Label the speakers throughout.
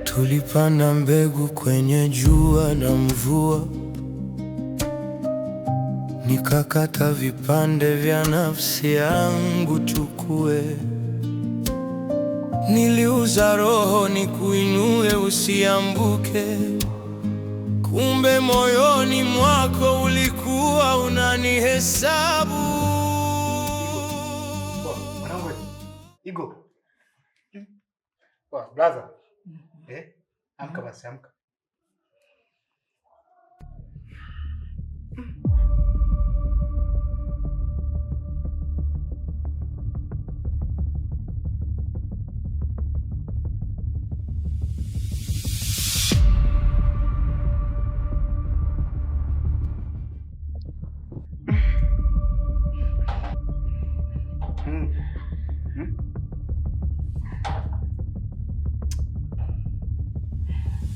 Speaker 1: Tulipanda mbegu kwenye jua na mvua, nikakata vipande vya nafsi yangu tukue. Niliuza roho nikuinue usianguke, kumbe moyoni mwako ulikuwa unanihesabu.
Speaker 2: Mwanangu, Igo. Brother. Amka basi, amka.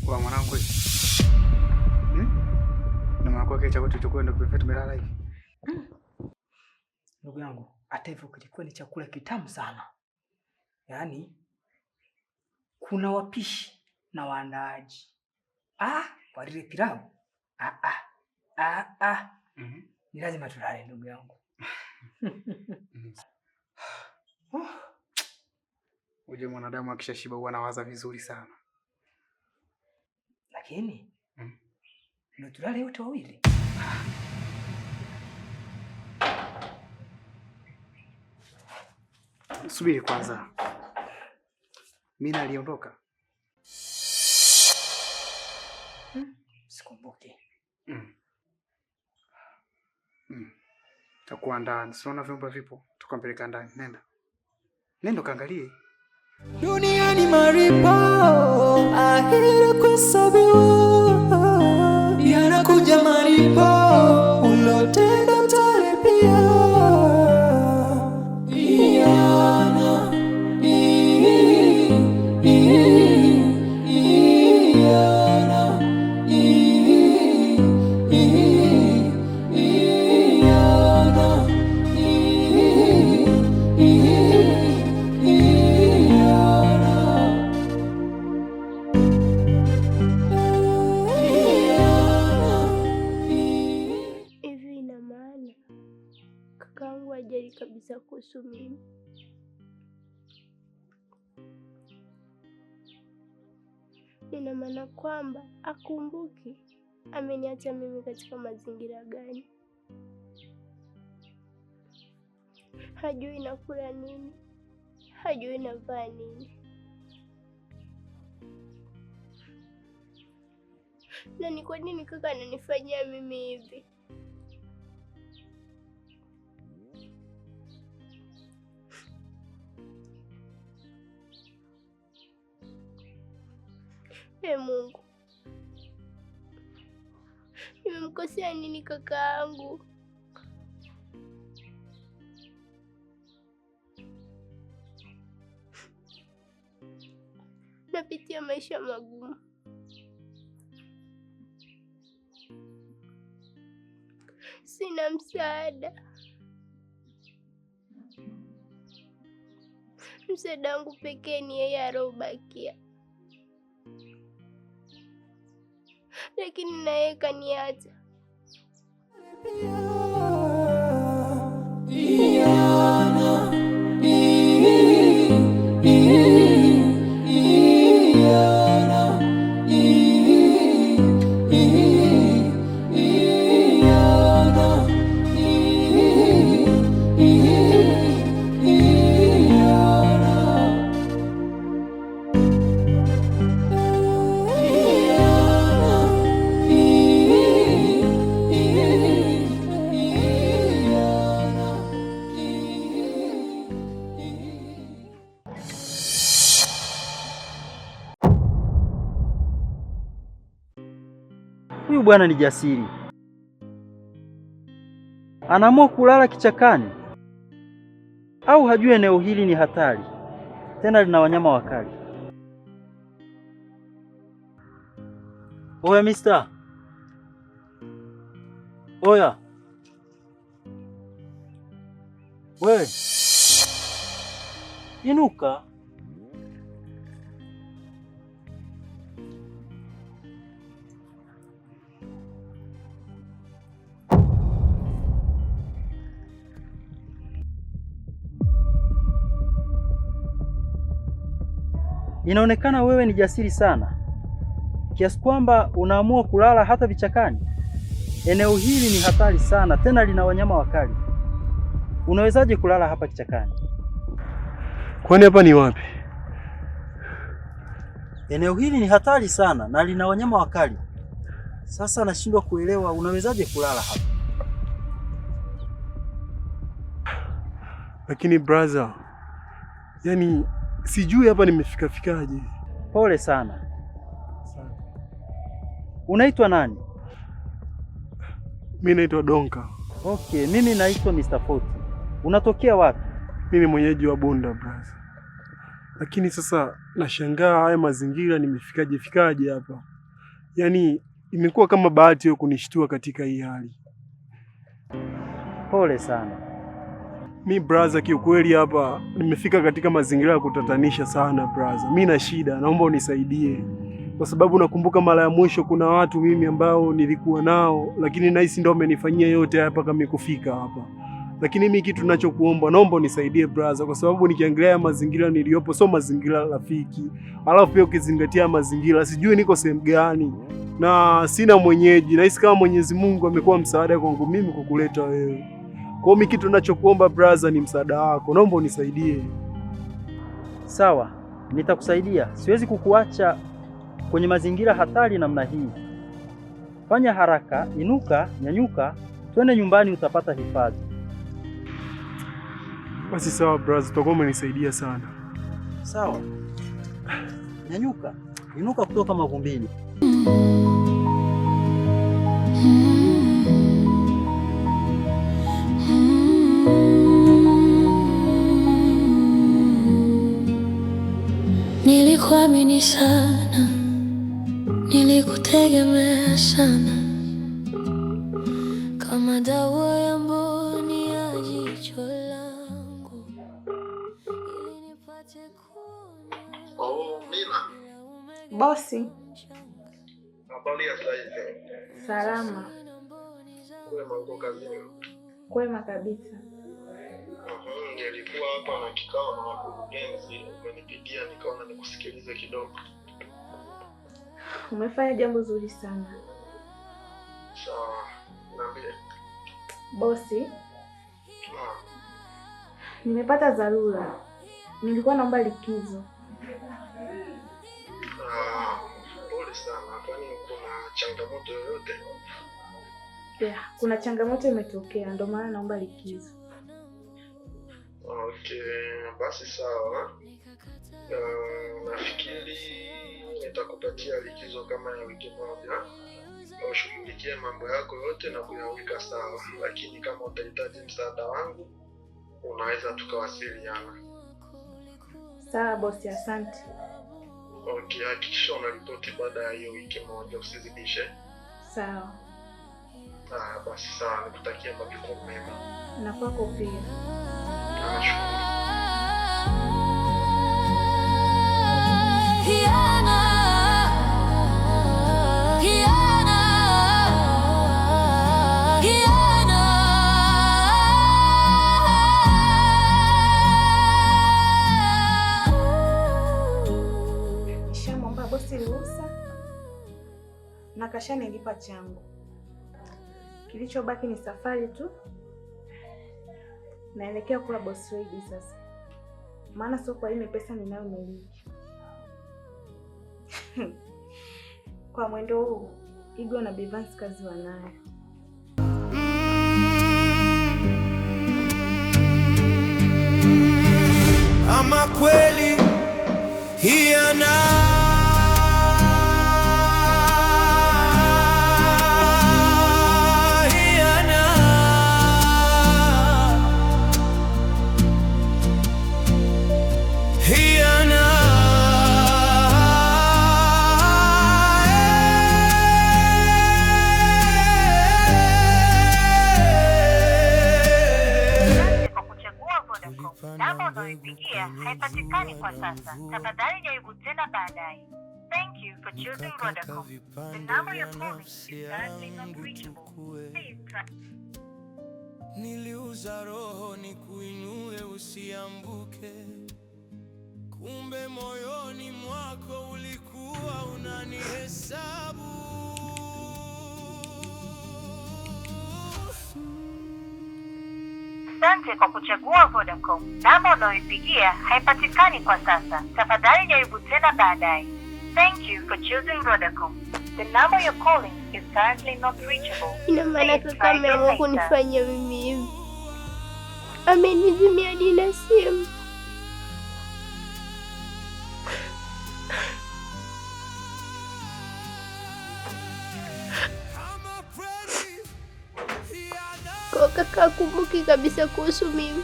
Speaker 2: Kwa mwanangu. Na mwanangu kile chakula tulichokwenda kwa tumelala hivi.
Speaker 3: Ndugu yangu, hata hivyo kilikuwa ni chakula kitamu sana. Yaani kuna wapishi na waandaaji. Kwa lile pilau. Ni lazima tulale ndugu yangu.
Speaker 2: Uje mwanadamu akishashiba huwa anawaza vizuri sana.
Speaker 3: Lakini ndio tulale wote wawili.
Speaker 2: Subiri kwanza. Mimi naliondoka.
Speaker 3: Sikumbuki.
Speaker 2: Takuwa ndani. Siona vyumba vipo. Tukampeleka ndani. Nenda. Nenda kaangalie.
Speaker 1: Duniani maripo ahera kuhesabiwa, yanakuja maripo ulotenda utalipia.
Speaker 4: Kabisa kuhusu mimi. Ina maana kwamba akumbuki ameniacha mimi katika mazingira gani. Hajui nakula nini, hajui navaa nini. Na ni kwa nini kaka ananifanyia mimi hivi? Mungu, nimemkosea nini kaka yangu? Napitia maisha magumu. Sina msaada. Msaada wangu pekee ni yeye aliyobakia. Lakini naye kaniacha.
Speaker 5: Huyu bwana ni jasiri, anaamua kulala kichakani. Au hajui eneo hili ni hatari, tena lina wanyama wakali. Oya mister, oya we, inuka. Inaonekana wewe ni jasiri sana kiasi kwamba unaamua kulala hata vichakani. Eneo hili ni hatari sana, tena lina wanyama wakali. Unawezaje kulala hapa kichakani?
Speaker 6: Kwani hapa ni wapi?
Speaker 5: Eneo hili ni hatari sana na lina wanyama wakali. Sasa nashindwa kuelewa unawezaje kulala hapa.
Speaker 6: Lakini brother, yani sijui hapa nimefikaje.
Speaker 5: Pole sana. Unaitwa nani?
Speaker 6: Mimi naitwa Donka.
Speaker 5: Okay, mimi naitwa Mr. Foti. Unatokea wapi?
Speaker 6: Mimi mwenyeji wa Bunda brother. Lakini sasa nashangaa haya mazingira nimefikaje hapa. Yaani imekuwa kama bahati hiyo kunishtua katika hii hali.
Speaker 5: Pole sana.
Speaker 6: Mi brother, kiukweli hapa nimefika katika mazingira ya kutatanisha sana brother. Mimi na shida, naomba unisaidie. Kwa sababu nakumbuka mara ya mwisho kuna watu mimi ambao nilikuwa nao, lakini nahisi ndio wamenifanyia yote hapa kama kufika hapa. Lakini mimi kitu ninachokuomba, naomba unisaidie brother, kwa sababu nikiangalia mazingira niliyopo sio mazingira rafiki. Alafu pia ukizingatia mazingira, sijui niko sehemu gani na sina mwenyeji. Nahisi kama Mwenyezi Mungu amekuwa msaada kwangu mimi kukuleta wewe. Kwa hiyo mimi kitu ninachokuomba brother ni msaada wako. Naomba unisaidie.
Speaker 5: Sawa, nitakusaidia. Siwezi kukuacha kwenye mazingira hatari namna hii. Fanya haraka, inuka, nyanyuka, twende nyumbani, utapata hifadhi.
Speaker 6: Basi sawa brother, utakuwa umenisaidia sana.
Speaker 5: Sawa. Nyanyuka, inuka kutoka mavumbini.
Speaker 7: Nilikuamini sana, nilikutegemea sana, kama dawa ya mboni ya jicho langu, ili nipate kuona.
Speaker 8: Oh, Mina.
Speaker 9: Bosi.
Speaker 8: Habari ya saizi?
Speaker 9: Salama.
Speaker 8: Kwema, uko kazini?
Speaker 9: Kwema kabisa.
Speaker 8: Nilikuwa hapa na kikao na wakurugenzi, umenipigia nikaona nikusikilize kidogo.
Speaker 9: Umefanya jambo zuri sana.
Speaker 8: Sawa, niambie.
Speaker 9: Bosi, nimepata dharura. Nilikuwa naomba likizo.
Speaker 8: Pole sana, kwani kuna changamoto yoyote?
Speaker 9: Yeah, kuna changamoto imetokea, ndio maana naomba likizo.
Speaker 8: Okay, basi sawa. Nafikiri nitakupatia likizo kama ya wiki moja. Ushughulikie mambo yako yote na kuyaweka sawa, lakini kama utahitaji msaada wangu unaweza tukawasiliana.
Speaker 9: Sawa bosi, asante.
Speaker 8: Okay, hakikisha unaripoti baada ya hiyo wiki moja, usizidishe.
Speaker 9: Sawa.
Speaker 8: Basi sawa, nikutakia majukumu mema.
Speaker 9: Na kwako pia.
Speaker 8: Nashukuru.
Speaker 9: Nishamwomba bosi ruhusa na kashanilipa changu. Kilichobaki ni safari tu. Naelekea kula boss lady sasa. Maana sio kwa ile pesa ninayomiliki. Kwa mwendo huu, Igo na Bivans kazi wanayo.
Speaker 1: Ama kweli hiana
Speaker 10: unayoipigia haipatikani kwa sasa. Tafadhali jaribu tena baadaye. Thank you for choosing Vodacom. The number you're calling is currently not reachable. Please try.
Speaker 1: Niliuza roho ni kuinue usiambuke, kumbe moyoni mwako ulikuwa unanihesabu.
Speaker 10: Asante kwa kuchagua Vodacom. Namba unayoipigia haipatikani kwa sasa. Tafadhali jaribu tena baadaye. Thank you for choosing Vodacom. The number you're calling is currently not reachable.
Speaker 4: Ina maana kaka ameamua kunifanyia mimi hivi. Amenizimia hadi na simu. Kwa kaka kumbuki kabisa kuhusu mimi.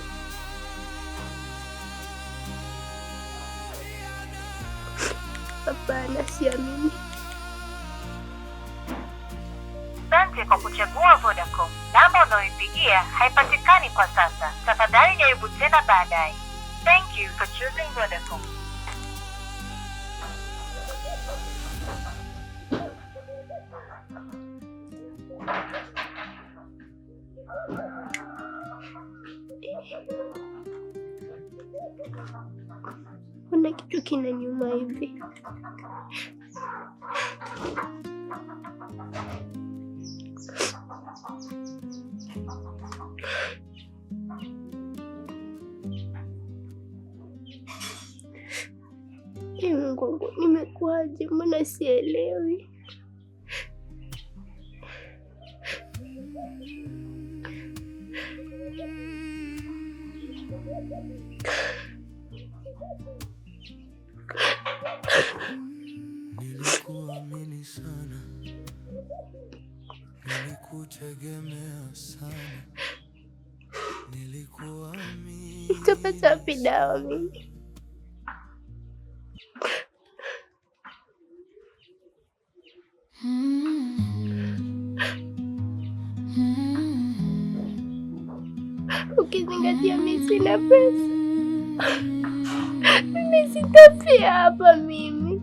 Speaker 4: Hapana, siamini.
Speaker 10: Asante kwa kuchagua Vodacom. Namba unayoipigia haipatikani kwa sasa. Tafadhali jaribu tena baadaye. Thank you for choosing Vodacom.
Speaker 4: Kuna kitu kinaniuma hivi. Mungu, nimekuaje? Mbona sielewi?
Speaker 1: Nilikuamini sana, nilikutegemea sana, nilikuamini.
Speaker 4: Nitapata wapi dawa mimi? Ukizingatia mimi sina pesa, mimi sitafia hapa mimi.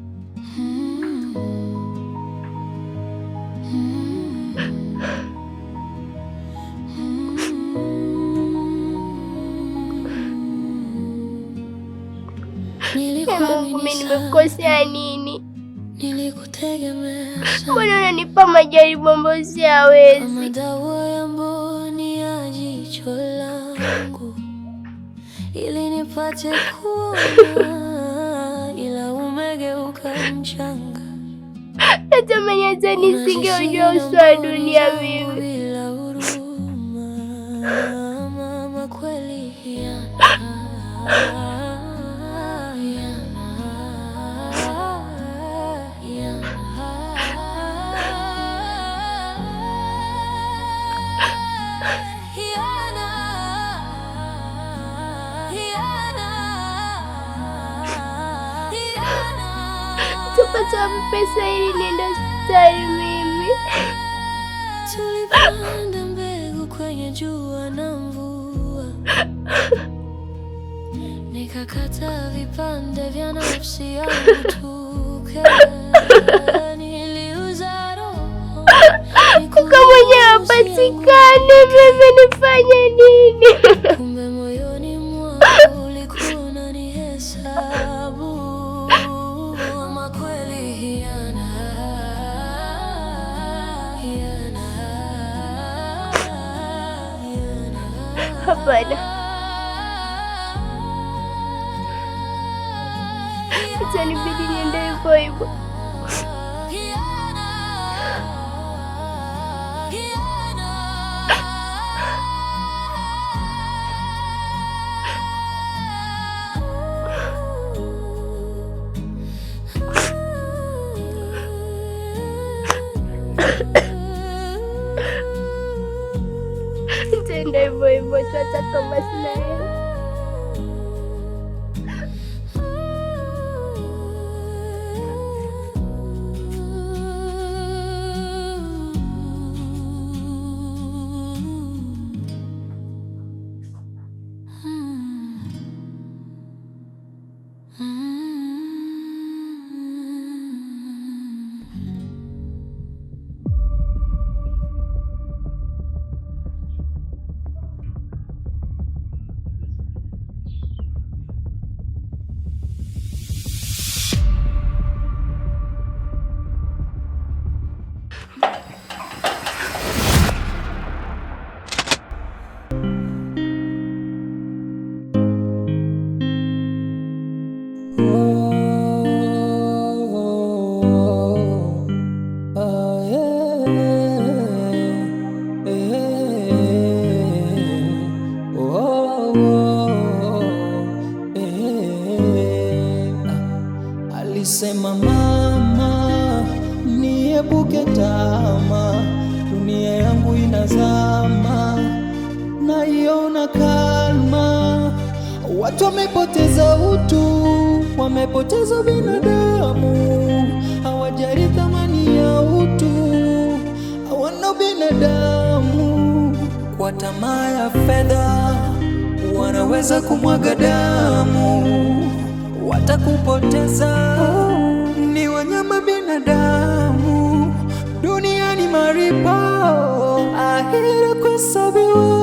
Speaker 4: Mungu, mimi nimekukosea nini?
Speaker 7: Nilikutegemea
Speaker 4: Mbona unanipa majaribu ambayo siyawezi?
Speaker 7: dawa ya mboni ya jicho langu ili nipate kuona, ila umegeuka mchanga.
Speaker 4: Natamani hata nisingeujua uso wa dunia mimi.
Speaker 7: Bila huruma, mama kweli
Speaker 4: Tupata pesa ili niende hospitali mimi.
Speaker 7: tulipanda mbegu kwenye jua na mvua, nikakata vipande vya nafsi yangu niliuza roho
Speaker 4: kuka mwenye hapatikani, mimi nifanye nini?
Speaker 7: kumbe moyoni mwangu ulikuwa unanihesabu. Ama kweli hiana.
Speaker 4: Hapana, itanibidi niende hivyo hivyo. Nitaenda hivyo hivyo tu, hata kama sina hela.
Speaker 11: Alisema mama, niepuke tamaa, dunia yangu inazama, naiona kalma. Watu wamepoteza utu, wamepoteza binadamu, hawajali thamani ya utu, hawana binadamu. Kwa tamaa ya fedha wanaweza kumwaga damu, watakupoteza. Ni wanyama binadamu, duniani maripo, ahera kuhesabiwa.